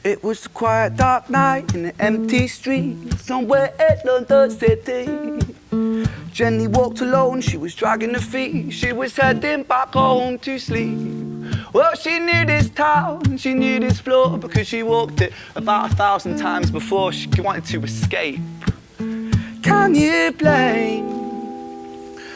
It was a quiet dark night in an empty street somewhere in London City. Jenny walked alone, she was dragging her feet. She was heading back home to sleep. Well, she knew this town, she knew this floor, because she walked it about 1,000 times before. She wanted to escape. Can you blame?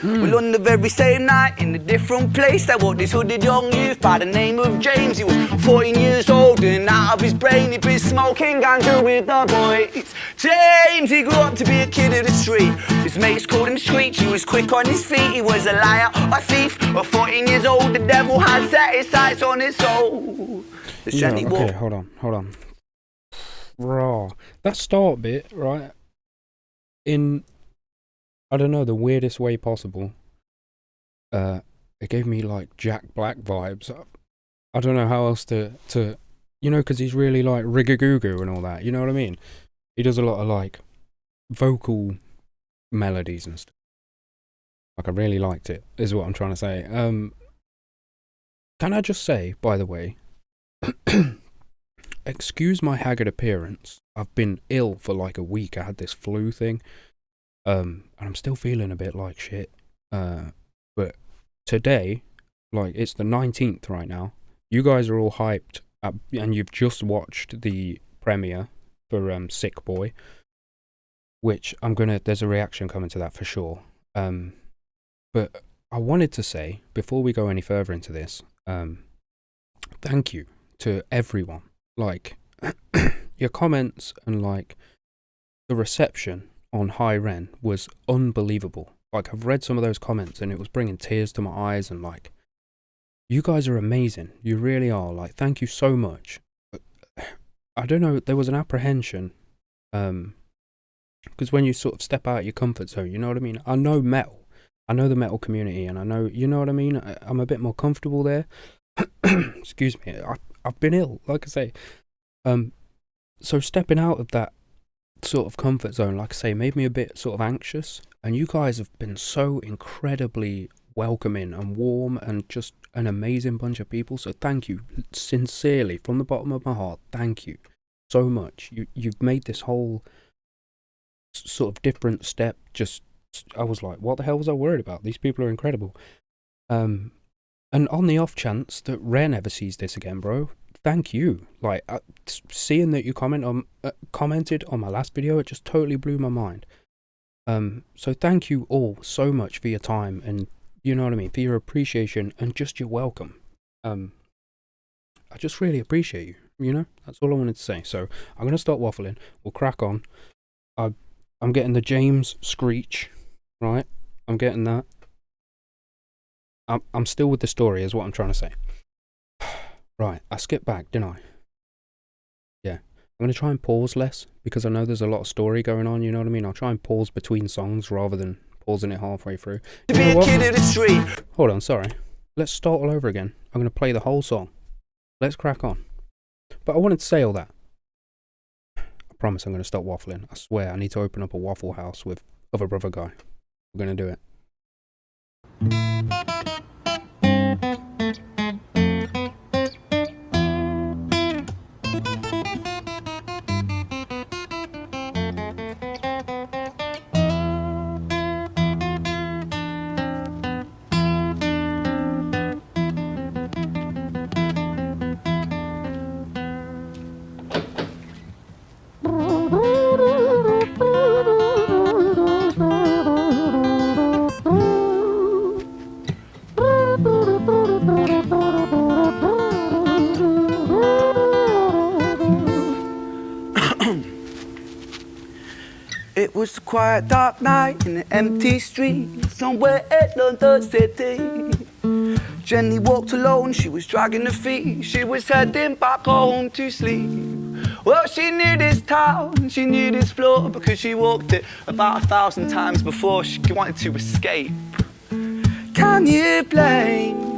Well, on the very same night, in a different place, there walked this hooded young youth by the name of James. He was 14 years old and out of his brain, he'd been smoking ganja with the boys. James, he grew up to be a kid of the street. His mates called him Screech, he was quick on his feet. He was a liar, a thief. At 14 years old, the devil had set his sights on his soul. Okay, hold on. Raw. That start bit, right? In, I don't know, the weirdest way possible. It gave me like Jack Black vibes. I don't know how else to you know, because he's really like rigagoo and all that. You know what I mean? He does a lot of like vocal melodies and stuff. Like, I really liked it, is what I'm trying to say. Can I just say, by the way, excuse my haggard appearance. I've been ill for like a week. I had this flu thing. And I'm still feeling a bit like shit. But today, like, it's the 19th right now. You guys are all hyped up, and you've just watched the premiere for Sick Boy, which there's a reaction coming to that for sure. But I wanted to say, before we go any further into this, thank you to everyone. Like, your comments and like the reception on Hi Ren was unbelievable. Like, I've read some of those comments and it was bringing tears to my eyes, and like, you guys are amazing. You really are. Like, thank you so much. I don't know, there was an apprehension, because when you sort of step out of your comfort zone, you know what I mean? I know metal. I know the metal community, and I know, you know what I mean? I'm a bit more comfortable there. Excuse me. I've been ill, like I say. So stepping out of that sort of comfort zone, like I say, made me a bit sort of anxious, and you guys have been so incredibly welcoming and warm and just an amazing bunch of people. So thank you sincerely from the bottom of my heart. Thank you so much. You've made this whole sort of different step. Just, I was like, what the hell was I worried about? These people are incredible. And on the off chance that Ren ever sees this again, bro, thank you. Like, seeing that you commented on my last video, it just totally blew my mind. So thank you all so much for your time, and you know what I mean, for your appreciation and just your welcome. I just really appreciate you, you know? That's all I wanted to say. So I'm going to stop waffling. We'll crack on. I'm getting the James Screech, right? I'm getting that. I'm still with the story, is what I'm trying to say. Right, I skipped back, didn't I? Yeah. I'm going to try and pause less, because I know there's a lot of story going on, you know what I mean? I'll try and pause between songs rather than pausing it halfway through. You know what? Hold on, sorry. Let's start all over again. I'm going to play the whole song. Let's crack on. But I wanted to say all that. I promise I'm going to stop waffling. I swear, I need to open up a Waffle House with Other Brother Guy. We're going to do it. It was a quiet dark night in an empty street somewhere in London City. Jenny walked alone, she was dragging her feet. She was heading back home to sleep. Well, she knew this town, she knew this floor, because she walked it about 1,000 times before. She wanted to escape. Can you blame?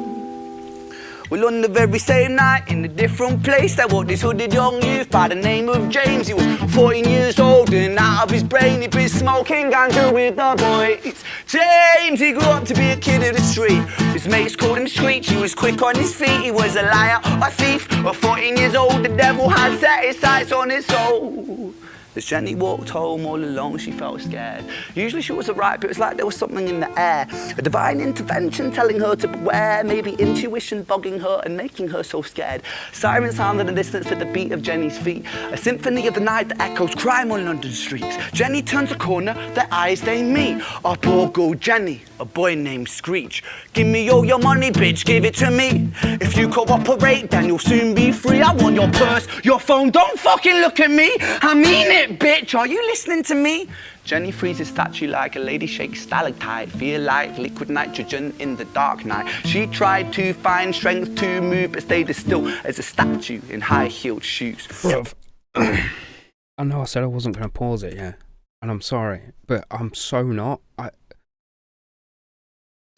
Well, on the very same night, in a different place, there walked this hooded young youth by the name of James. He was 14 years old and out of his brain. He'd been smoking ganja with the boys. James, he grew up to be a kid of the street. His mates called him Screech. He was quick on his feet. He was a liar, a thief. At 14 years old, the devil had set his sights on his soul. As Jenny walked home all alone, she felt scared. Usually she was alright, but it was like there was something in the air. A divine intervention telling her to beware, maybe intuition bugging her and making her so scared. Sirens sounded in the distance at the beat of Jenny's feet. A symphony of the night that echoes crime on London streets. Jenny turns a corner, their eyes they meet. Up or go Jenny, a boy named Screech. Give me all your money, bitch, give it to me. If you cooperate, then you'll soon be free. I want your purse, your phone, don't fucking look at me. I mean it. Bitch, are you listening to me? Jenny freezes statue like a lady shakes stalactite. Feel like liquid nitrogen in the dark night. She tried to find strength to move, but stayed as still as a statue in high-heeled shoes. Bruv, I know I said I wasn't going to pause it, yeah, and I'm sorry, but I'm so not.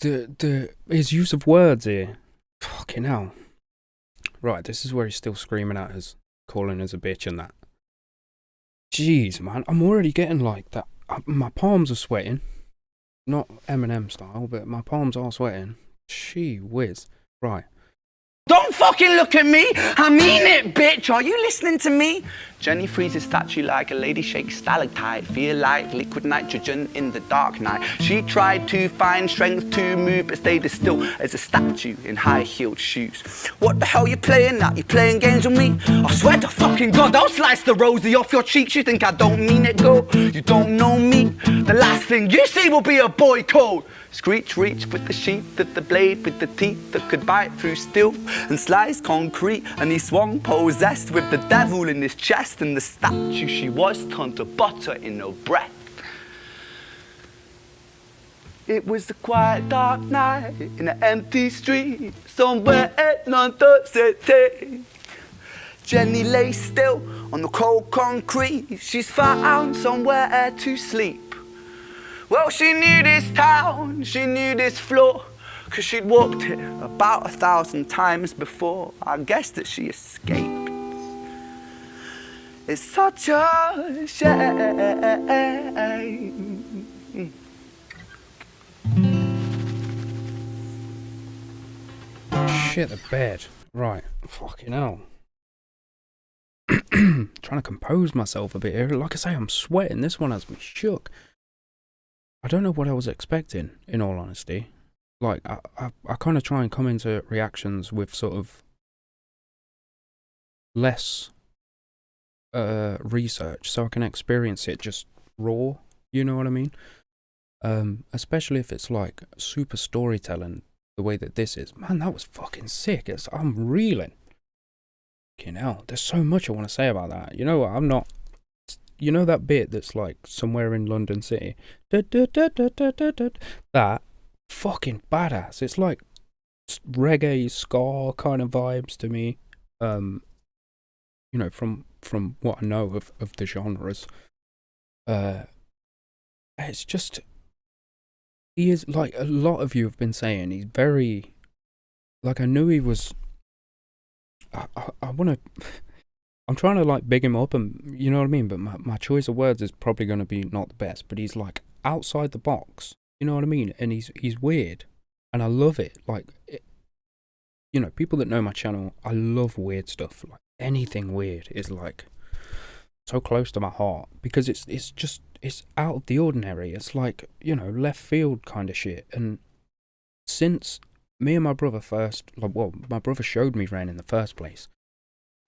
His use of words here, fucking hell. Right, this is where he's still screaming at us, calling us a bitch and that. Jeez, man, I'm already getting like that. My palms are sweating. Not Eminem style, but my palms are sweating. Gee whiz. Right. Don't fucking look at me! I mean it, bitch! Are you listening to me? Jenny freezes statue like a lady shakes stalactite. Feel like liquid nitrogen in the dark night. She tried to find strength to move, but stayed as still as a statue in high-heeled shoes. What the hell you playing at? You playing games with me? I swear to fucking God, I'll slice the rosy off your cheeks. You think I don't mean it, girl? You don't know me. The last thing you see will be a boy code. Screech reached with the sheath of the blade, with the teeth that could bite through steel and slice concrete, and he swung possessed with the devil in his chest, and the statue she was turned to butter in her breath. It was a quiet dark night in an empty street somewhere in London City. Jenny lay still on the cold concrete. She's found somewhere to sleep. Well, she knew this town, she knew this floor, 'cause she'd walked it about 1,000 times before. I guess that she escaped. It's such a shame. Shit the bed. Right. Fucking hell. Trying to compose myself a bit here. Like I say, I'm sweating. This one has me shook. I don't know what I was expecting, in all honesty. Like, I kind of try and come into reactions with sort of less research, so I can experience it just raw, you know what I mean? Especially if it's like super storytelling, the way that this is. Man, that was fucking sick. I'm reeling. Fucking hell, there's so much I want to say about that. You know what, I'm not... You know that bit that's like somewhere in London City? That fucking badass. It's like reggae, ska kind of vibes to me. You know, from what I know of the genres. It's just... He is, like a lot of you have been saying, he's very... Like, I knew he was... I want to... I'm trying to like big him up, and you know what I mean, but my choice of words is probably going to be not the best, but he's like outside the box, you know what I mean, and he's weird, and I love it. Like, you know, people that know my channel, I love weird stuff. Like, anything weird is like so close to my heart, because it's out of the ordinary. It's like, you know, left field kind of shit. And since me and my brother first, like, well, my brother showed me Ren in the first place.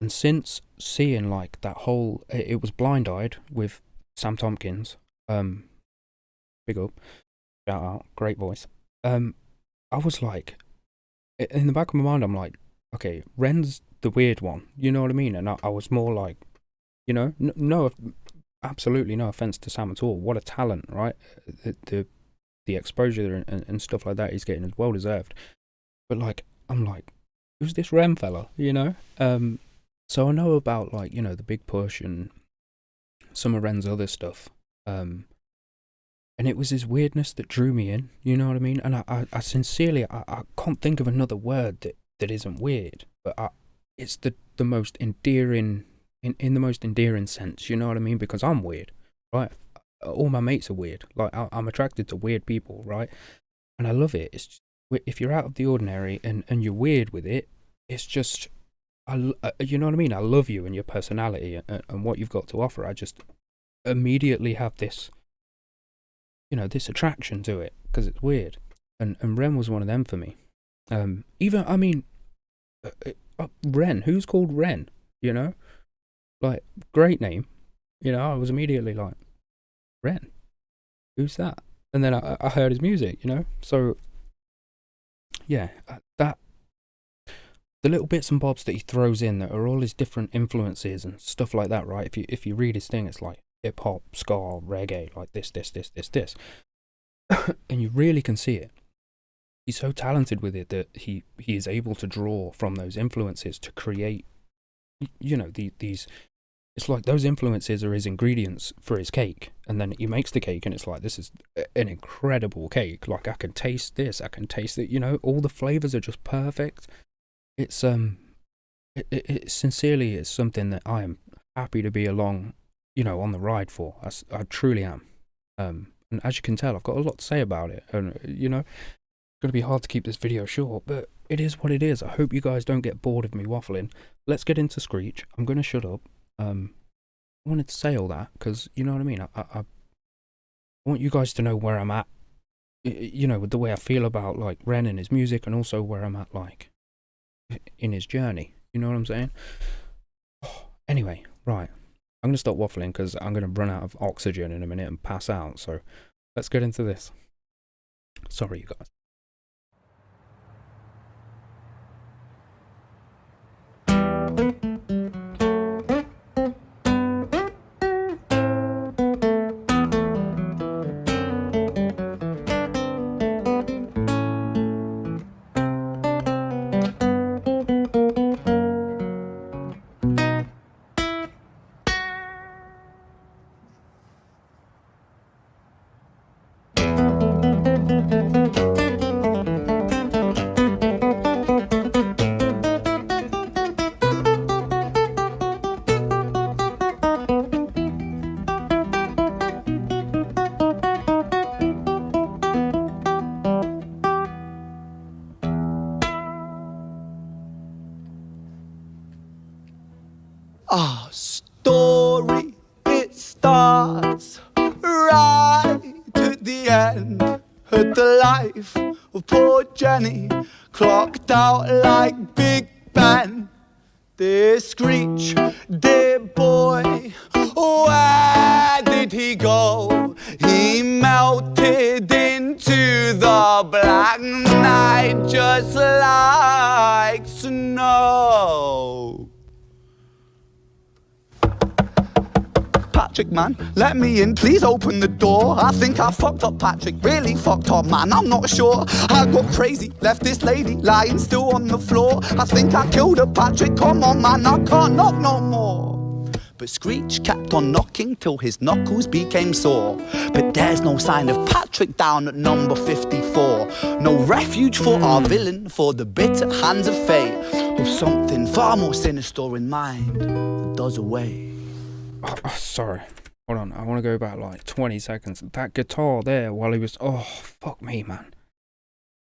And since seeing like that whole, it was Blind Eyed with Sam Tompkins, big up, shout out, great voice. I was like, in the back of my mind, I'm like, okay, Ren's the weird one, you know what I mean? And I was more like, you know, no absolutely no offense to Sam at all. What a talent, right? The exposure and stuff like that he's getting is well deserved. But like, I'm like, who's this Ren fella? You know. So I know about, like, you know, the Big Push and some of Ren's other stuff. And it was his weirdness that drew me in. You know what I mean? And I sincerely, I can't think of another word that isn't weird. But it's the most endearing, in the most endearing sense. You know what I mean? Because I'm weird, right? All my mates are weird. Like, I'm attracted to weird people, right? And I love it. It's just, if you're out of the ordinary and you're weird with it, it's just, you know what I mean? I love you and your personality and what you've got to offer. I just immediately have this, you know, this attraction to it because it's weird. And Ren was one of them for me. Even, I mean, Ren, who's called Ren? You know, like, great name. You know, I was immediately like, Ren, who's that? And then I heard his music, you know. So yeah, that, the little bits and bobs that he throws in that are all his different influences and stuff like that, right? If you read his thing, it's like hip hop, ska, reggae, like this, and you really can see it. He's so talented with it that he is able to draw from those influences to create, you know, these. It's like those influences are his ingredients for his cake, and then he makes the cake, and it's like, this is an incredible cake. Like, I can taste this, I can taste it. You know, all the flavors are just perfect. It's it sincerely is something that I am happy to be along, you know, on the ride for. I truly am. And as you can tell, I've got a lot to say about it, and you know, it's going to be hard to keep this video short, but it is what it is. I hope you guys don't get bored of me waffling. Let's get into Screech. I'm going to shut up. I wanted to say all that because, you know what I mean, I want you guys to know where I'm at, you know, with the way I feel about, like, Ren and his music, and also where I'm at, like, in his journey. You know what I'm saying? Anyway, right, I'm going to stop waffling because I'm going to run out of oxygen in a minute and pass out, so let's get into this. Sorry, you guys. Our story, it starts right at the end of the life of poor Jenny, clocked out like Big Ben. Dear Screech, dear boy, where did he go? He melted into the black night just like snow. Patrick, man, let me in, please open the door. I think I fucked up, Patrick, really fucked up, man, I'm not sure. I got crazy, left this lady lying still on the floor. I think I killed her, Patrick, come on, man, I can't knock no more. But Screech kept on knocking till his knuckles became sore. But there's no sign of Patrick down at number 54. No refuge for our villain, for the bitter hands of fate, with something far more sinister in mind that does away. Oh, sorry, hold on, I want to go back like 20 seconds. That guitar there while he was, oh, fuck me, man.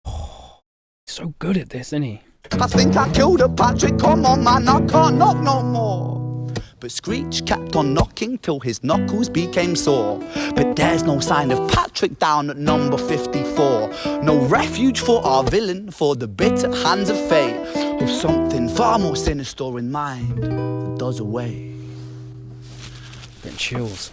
Oh, he's so good at this, isn't he? I think I killed her, Patrick, come on, man, I can't knock no more. But Screech kept on knocking till his knuckles became sore. But there's no sign of Patrick down at number 54. No refuge for our villain, for the bitter hands of fate, with something far more sinister in mind that does away. Getting chills.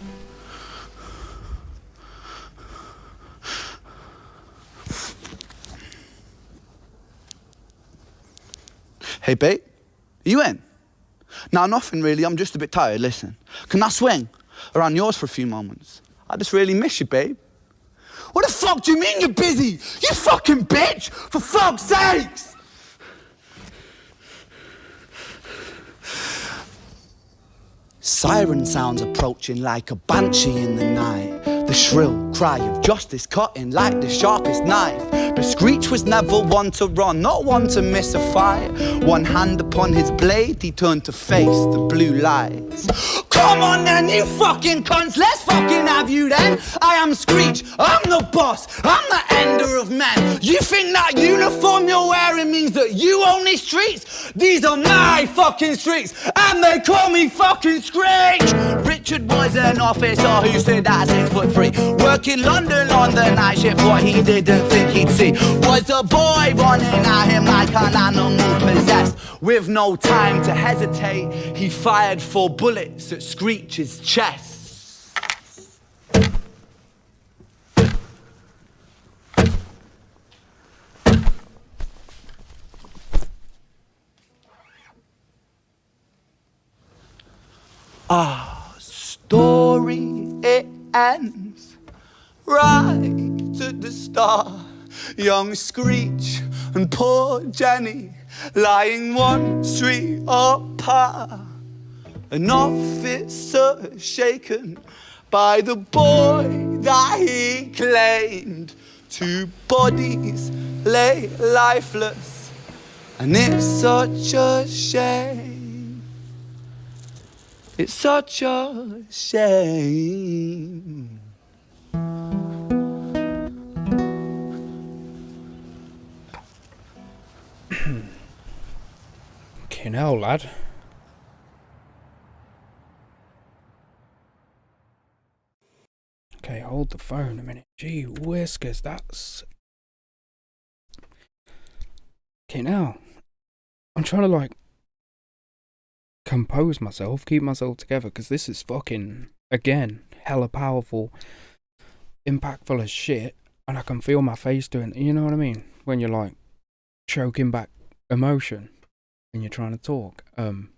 Hey, babe, are you in? Nah, nothing really, I'm just a bit tired, listen. Can I swing? around yours for a few moments. I just really miss you, babe. What the fuck do you mean you're busy? You fucking bitch! For fuck's sakes! Siren sounds approaching like a banshee in the night. The shrill cry of justice cutting like the sharpest knife. But Screech was never one to run, not one to miss a fight. One hand upon his blade, he turned to face the blue lights. Come on then, you fucking cunts, let's fucking have you then. I am Screech, I'm the boss, I'm the ender of men. You think that uniform you're wearing means that you own these streets? These are my fucking streets, and they call me fucking Screech. Richard was an officer who stood at 6'3", working London on the night shift. What he didn't think he'd see was a boy running at him like an animal possessed. With no time to hesitate, he fired 4 bullets at Screech's chest. Our story, it ends right at the start. Young Screech and poor Jenny lying 1 street apart. An officer shaken by the boy that he claimed. 2 bodies lay lifeless, and it's such a shame. It's such a shame. Fucking hell, lad. Okay, hold the phone a minute. Gee whiskers, that's... Okay, now, I'm trying to, like, compose myself, keep myself together, because this is fucking, again, hella powerful, impactful as shit, and I can feel my face doing, you know what I mean? When you're, like, choking back emotion, and you're trying to talk, fucking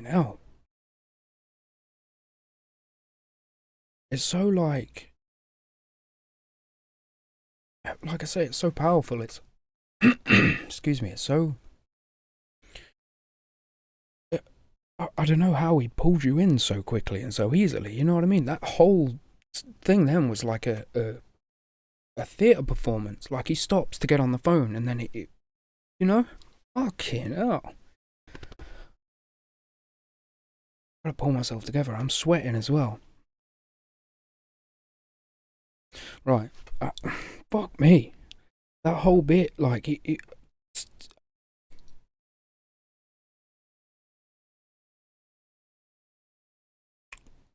hell. It's so, like I say, it's so powerful, it's, excuse me, it's so, I don't know how he pulled you in so quickly and so easily, you know what I mean? That whole thing then was like a theatre performance, like he stops to get on the phone and then it you know? Fucking hell. Gotta pull myself together, I'm sweating as well. Right, fuck me. That whole bit, like,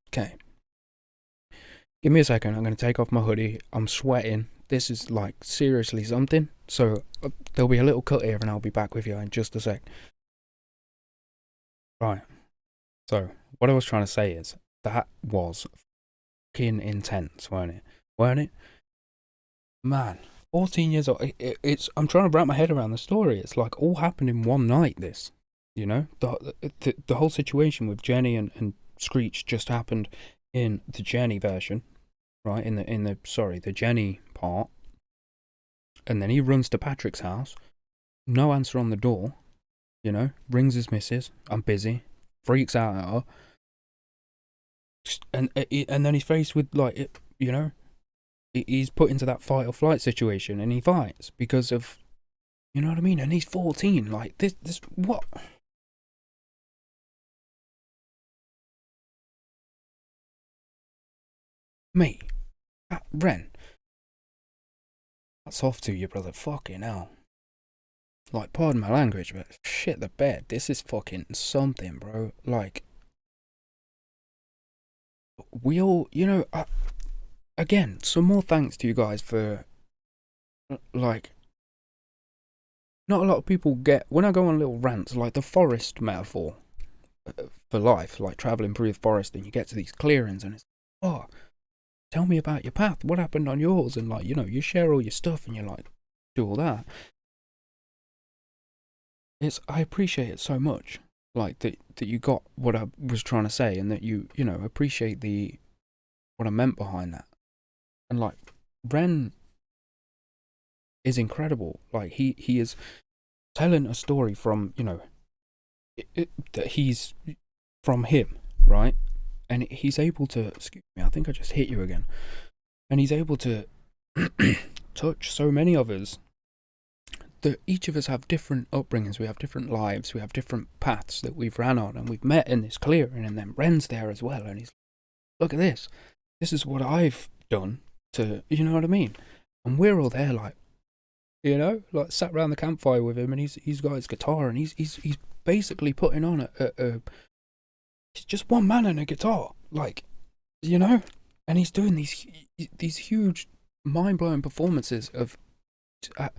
okay. Give me a second, I'm gonna take off my hoodie. I'm sweating. This is, like, seriously something. So, there'll be a little cut here and I'll be back with you in just a sec. Right. So, what I was trying to say is, that was fucking intense, weren't it? Weren't it? Man, 14 years old. It's. I'm trying to wrap my head around the story. It's like all happened in one night. This, you know, the whole situation with Jenny and Screech just happened in the Jenny version, right? In the Jenny part, and then he runs to Patrick's house. No answer on the door. You know, rings his missus. I'm busy. Freaks out at her. And then he's faced with, like, you know, he's put into that fight or flight situation and he fights because of, you know what I mean? And he's 14, like, this, what? Mate, Ren, that's off to you, brother, fucking hell. Like, pardon my language, but shit the bed, this is fucking something, bro. Like, we all, you know, again, some more thanks to you guys for, like, not a lot of people get, when I go on little rants, like the forest metaphor for life, like travelling through the forest and you get to these clearings and it's, oh, tell me about your path, what happened on yours, and, like, you know, you share all your stuff and you're like, do all that. I appreciate it so much. like that you got what I was trying to say, and that you know, appreciate what I meant behind that. And like, Ren is incredible. Like, he is telling a story from, you know, that he's from him, right? And he's able to, excuse me, I think I just hit you again. And he's able to touch so many of us, that each of us have different upbringings, we have different lives, we have different paths that we've ran on, and we've met in this clearing, and then Ren's there as well, and he's, look at this is what I've done to, you know what I mean? And we're all there, like, you know, like, sat around the campfire with him, and he's got his guitar, and he's basically putting on it's just one man and a guitar, like, you know, and he's doing these huge, mind-blowing performances of, I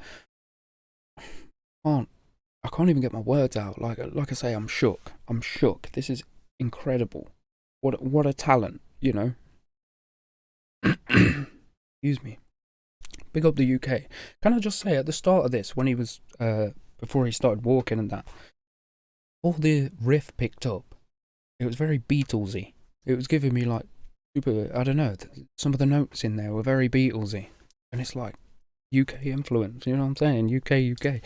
can't even get my words out. Like I say, I'm shook. This is incredible. What a talent, you know. Excuse me. Big up the UK. Can I just say, at the start of this, when he was before he started walking and that, all the riff picked up, it was very Beatlesy. It was giving me like super, I don't know, some of the notes in there were very Beatlesy, and it's like UK influence, you know what I'm saying? UK.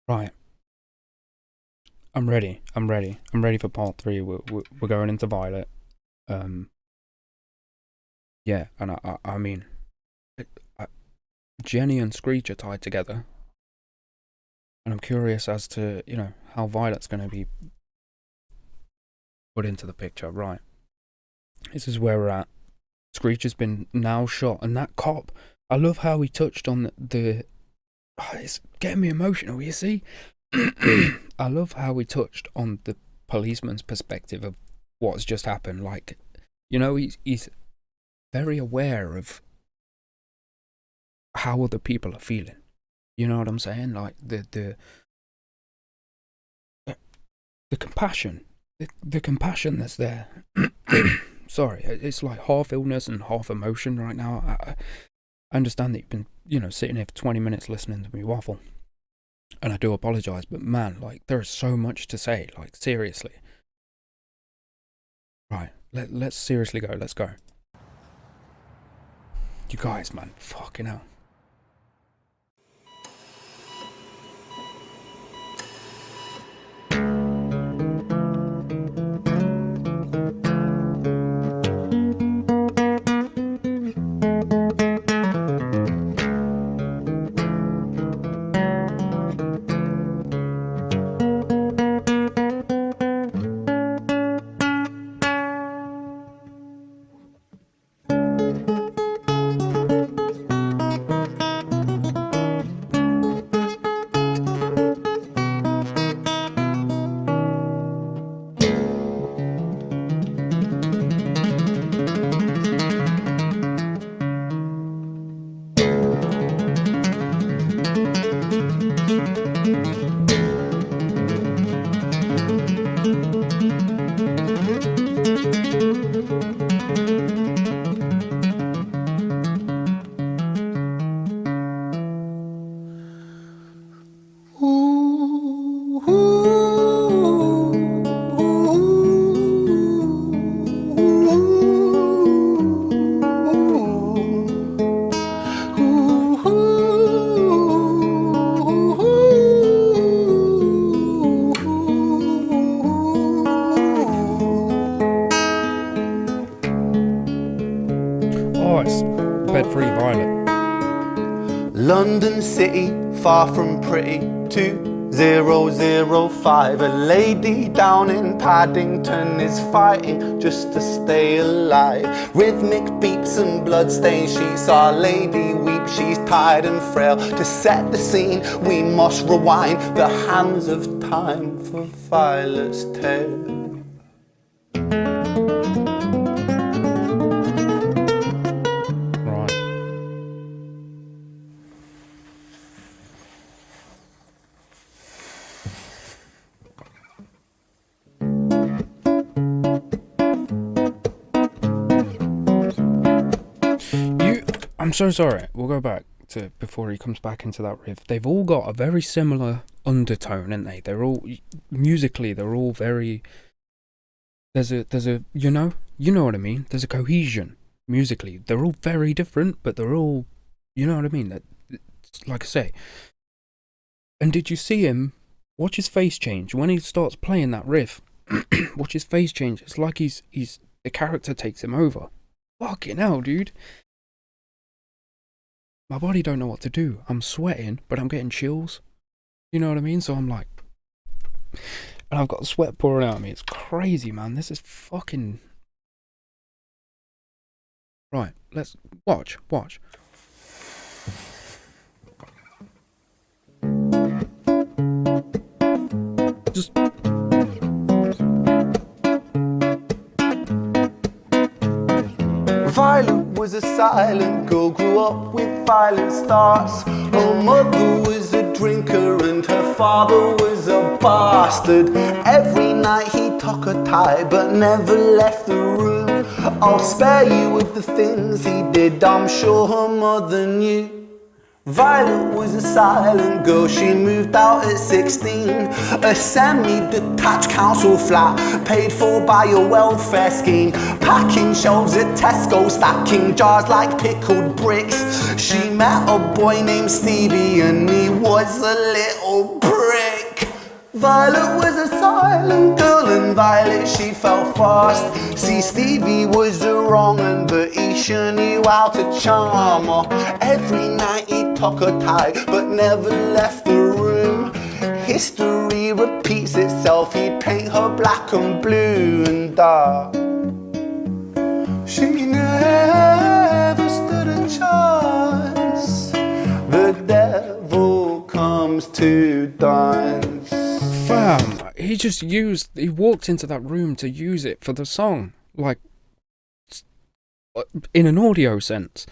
Right. I'm ready for part 3. We're going into Violet. Yeah, and I mean, Jenny and Screech are tied together, and I'm curious as to, you know, how Violet's going to be put into the picture. Right, this is where we're at. Screech has been now shot, and that cop, I love how he touched on the it's getting me emotional, you see. I love how he touched on the policeman's perspective of what's just happened. Like, you know, he's very aware of how other people are feeling. You know what I'm saying? Like, the compassion, the compassion that's there. Sorry, it's like half illness and half emotion right now. I understand that you've been, you know, sitting here for 20 minutes listening to me waffle, and I do apologise, but man, like, there is so much to say, like, seriously. Right, let's seriously go, let's go. You guys, man, fucking hell. London City, far from pretty, 2005. A lady down in Paddington is fighting just to stay alive. Rhythmic beats and bloodstained sheets, Our Lady weeps, she's tired and frail. To set the scene, we must rewind the hands of time for Violet's tale. I'm so sorry. We'll go back to before he comes back into that riff. They've all got a very similar undertone, aren't they? They're all musically, they're all very. There's a you know what I mean. There's a cohesion musically. They're all very different, but they're all, you know what I mean. That, like I say. And did you see him? Watch his face change when he starts playing that riff. Watch his face change. It's like he's the character takes him over. Fucking hell, dude. My body don't know what to do. I'm sweating, but I'm getting chills. You know what I mean? So I'm like, and I've got sweat pouring out of me. It's crazy, man. This is fucking. Right, let's watch. Just. Violet was a silent girl, grew up with violent starts. Her mother was a drinker and her father was a bastard. Every night he took her tie but never left the room. I'll spare you with the things he did, I'm sure her mother knew. Violet was a silent girl, she moved out at 16. A semi-detached council flat, paid for by a welfare scheme. Packing shelves at Tesco, stacking jars like pickled bricks. She met a boy named Stevie and he was a little prick. Violet was a silent girl and Violet she fell fast. See, Stevie was a wrong un, but he sure knew how to charm her. Every night he took her tie but never left the room. History repeats itself, he'd paint her black and blue and dark. She never stood a chance. The devil comes to dance. Fam, he walked into that room to use it for the song. Like, in an audio sense.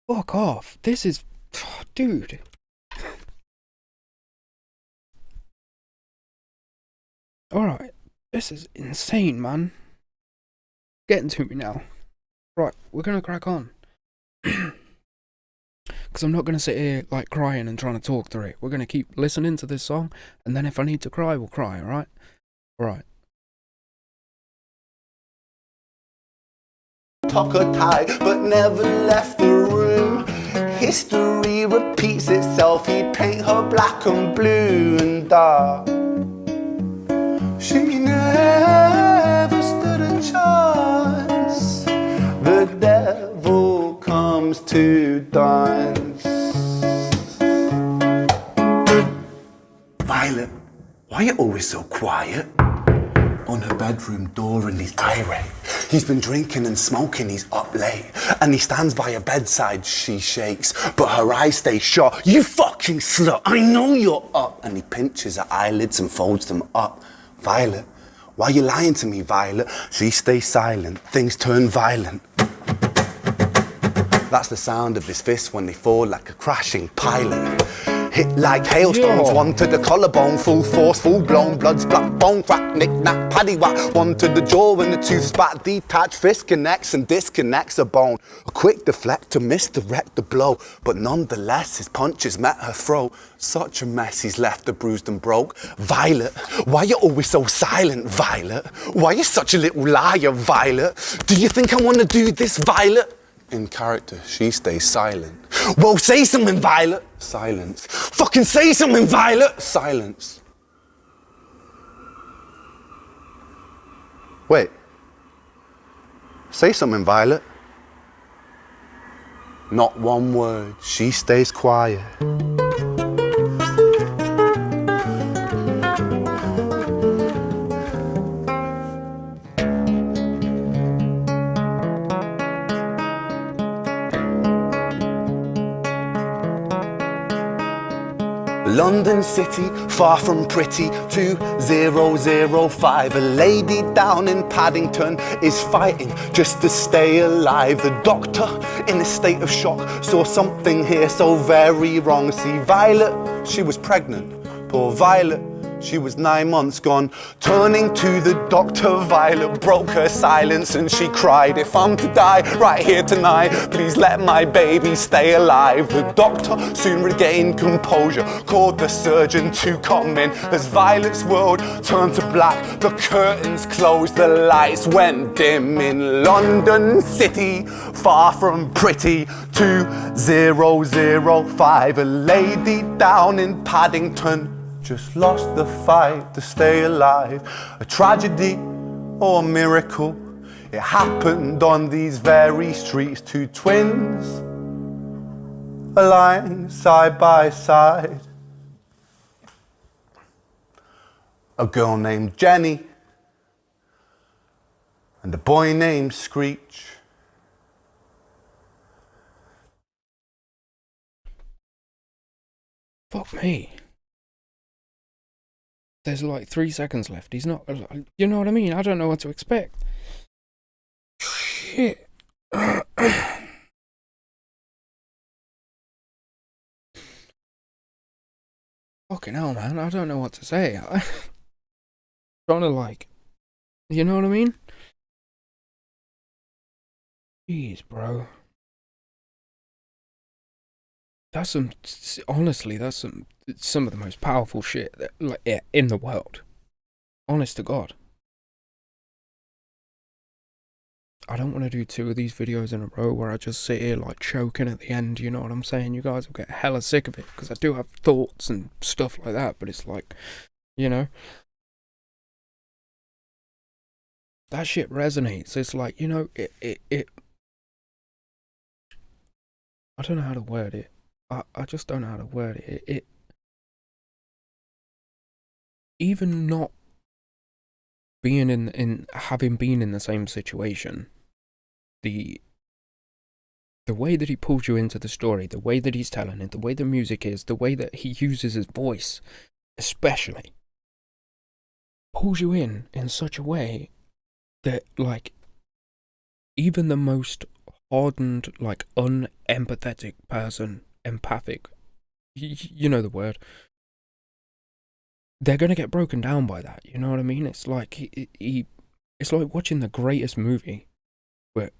Fuck off. This is, dude. Alright, this is insane, man. Getting to me now. Right, we're gonna crack on. Because I'm not going to sit here like crying and trying to talk through it. We're going to keep listening to this song, and then if I need to cry, we'll cry, alright? Alright. Took her tie, but never left the room. History repeats itself, he'd paint her black and blue and dark. She never stood a chance. The devil comes to dance. Violet, why are you always so quiet? On her bedroom door and he's irate. He's been drinking and smoking, he's up late. And he stands by her bedside, she shakes, but her eyes stay shut. You fucking slut, I know you're up. And he pinches her eyelids and folds them up. Violet, why are you lying to me, Violet? She stays silent, things turn violent. That's the sound of his fists when they fall like a crashing pilot. Hit like hailstones, one to the collarbone, full force, full blown, blood's black bone, crack, knick, knack, paddywhack, one to the jaw when the tooth spat, detached, fist connects and disconnects a bone. A quick deflect to misdirect the blow, but nonetheless his punches met her throat. Such a mess he's left her bruised and broke. Violet, why you always so silent, Violet? Why you such a little liar, Violet? Do you think I wanna do this, Violet? In character, she stays silent. Well, say something, Violet. Silence. Fucking say something, Violet. Silence. Wait. Say something, Violet. Not one word. She stays quiet. London City, far from pretty, 2005. A lady down in Paddington is fighting just to stay alive. The doctor, in a state of shock, saw something here so very wrong. See, Violet, she was pregnant. Poor Violet, She was 9 months gone. Turning to the doctor, Violet broke her silence and she cried, if I'm to die right here tonight, please let my baby stay alive. The doctor soon regained composure, called the surgeon to come in. As Violet's world turned to black, the curtains closed, the lights went dim. In London City, far from pretty, 2005, a lady down in Paddington just lost the fight to stay alive. A tragedy or a miracle, it happened on these very streets. Two twins are lying side by side. A girl named Jenny and a boy named Screech. Fuck me. There's like 3 seconds left. He's not, you know what I mean? I don't know what to expect. Shit. Fucking hell, man. I don't know what to say. I'm trying to like, you know what I mean? Jeez, bro. That's some, honestly, that's some of the most powerful shit that, like, in the world. Honest to God. I don't want to do 2 of these videos in a row where I just sit here like choking at the end, you know what I'm saying? You guys will get hella sick of it, because I do have thoughts and stuff like that, but it's like, you know, that shit resonates. It's like, you know, it I don't know how to word it. I just don't know how to word it. It even not being in having been in the same situation, the way that he pulls you into the story, the way that he's telling it, the way the music is, the way that he uses his voice, especially, pulls you in such a way that, like, even the most hardened, like, unempathetic person, empathic, you know the word, they're gonna get broken down by that, you know what I mean? It's like, it's like watching the greatest movie, but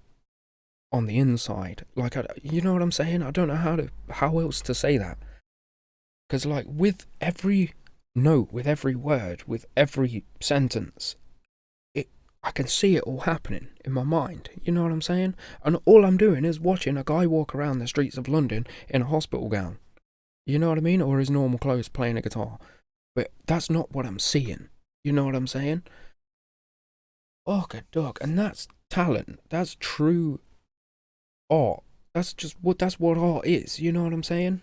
on the inside, like, you know what I'm saying? I don't know how else to say that, because, like, with every note, with every word, with every sentence, I can see it all happening in my mind, you know what I'm saying? And all I'm doing is watching a guy walk around the streets of London in a hospital gown, you know what I mean? Or his normal clothes, playing a guitar. But that's not what I'm seeing, you know what I'm saying? Fuck a dog. And that's talent, that's true art. That's what art is, you know what I'm saying?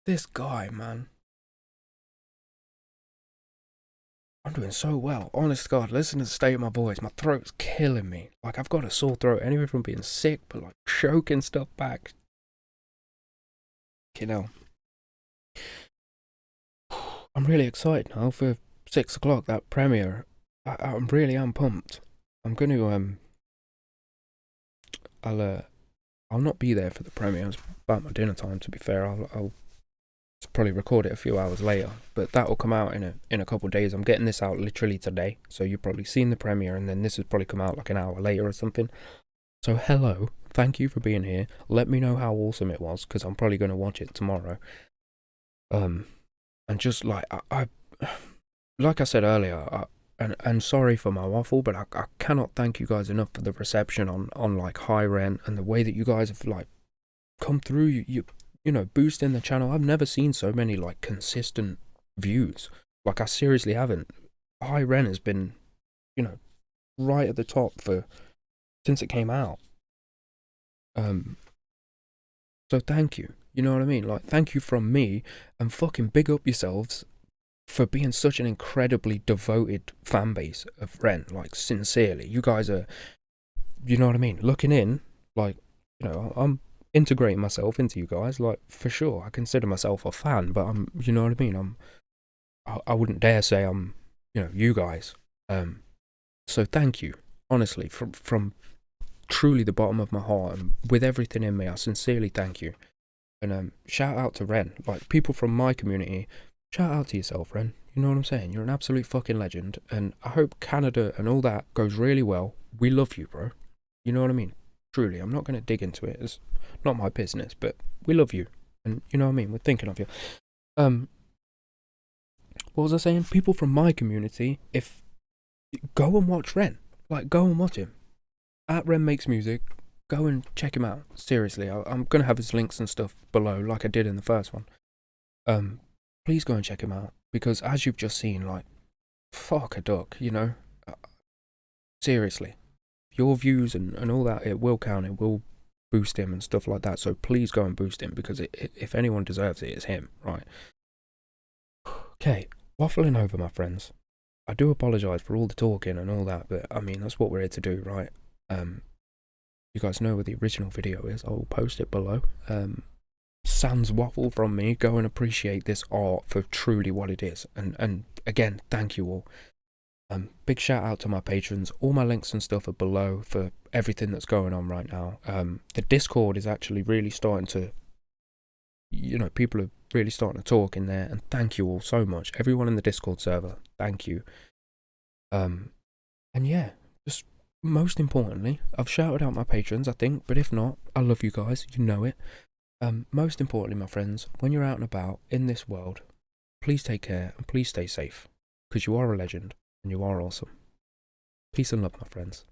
This guy, man. I'm doing so well. Honest to God, listen to the state of my voice. My throat's killing me. Like, I've got a sore throat anyway from being sick, but like choking stuff back. You know. I'm really excited now for 6 o'clock, that premiere. I really am pumped. I'm gonna I'll not be there for the premiere. It's about my dinner time, to be fair. I'll probably record it a few hours later, but that will come out in a couple of days. I'm getting this out literally today, so you've probably seen the premiere, and then this has probably come out like an hour later or something. So hello, thank you for being here. Let me know how awesome it was, because I'm probably going to watch it tomorrow. And just like like I said earlier, and sorry for my waffle, but I cannot thank you guys enough for the reception on like Hi Ren, and the way that you guys have like come through. You know, boosting the channel. I've never seen so many like consistent views. Like, I seriously haven't. Hi Ren has been, you know, right at the top since it came out. So thank you. You know what I mean? Like, thank you from me, and fucking big up yourselves for being such an incredibly devoted fan base of Ren. Like, sincerely, you guys are, you know what I mean? Looking in, like, you know, I'm integrating myself into you guys, like, for sure. I consider myself a fan, but I'm, you know what I mean? I wouldn't dare say I'm, you know, you guys. So thank you, honestly, from truly the bottom of my heart, and with everything in me, I sincerely thank you. And shout out to Ren. Like, people from my community shout out to yourself, Ren. You know what I'm saying? You're an absolute fucking legend, and I hope Canada and all that goes really well. We love you, bro. You know what I mean? Truly, I'm not going to dig into it. It's not my business, but we love you, and you know what I mean? We're thinking of you. What was I saying? People from my community, go and watch Ren. Like, go and watch him. At Ren Makes Music, go and check him out. Seriously, I'm going to have his links and stuff below, like I did in the first one. Please go and check him out, because as you've just seen, like, fuck a duck, you know? Seriously. Your views and all that, it will count, it will boost him and stuff like that, so please go and boost him, because if anyone deserves it, it's him, right? Okay, waffling over, my friends. I do apologise for all the talking and all that, but I mean, that's what we're here to do, right? You guys know where the original video is, I'll post it below. Sans waffle from me, go and appreciate this art for truly what it is, and again, thank you all. Big shout out to my patrons. All my links and stuff are below for everything that's going on right now. The Discord is actually really starting to, you know, people are really starting to talk in there, and thank you all so much. Everyone in the Discord server, thank you. And yeah, just most importantly, I've shouted out my patrons, I think, but if not, I love you guys, you know it. Most importantly, my friends, when you're out and about in this world, please take care and please stay safe, because you are a legend and you are awesome. Peace and love, my friends.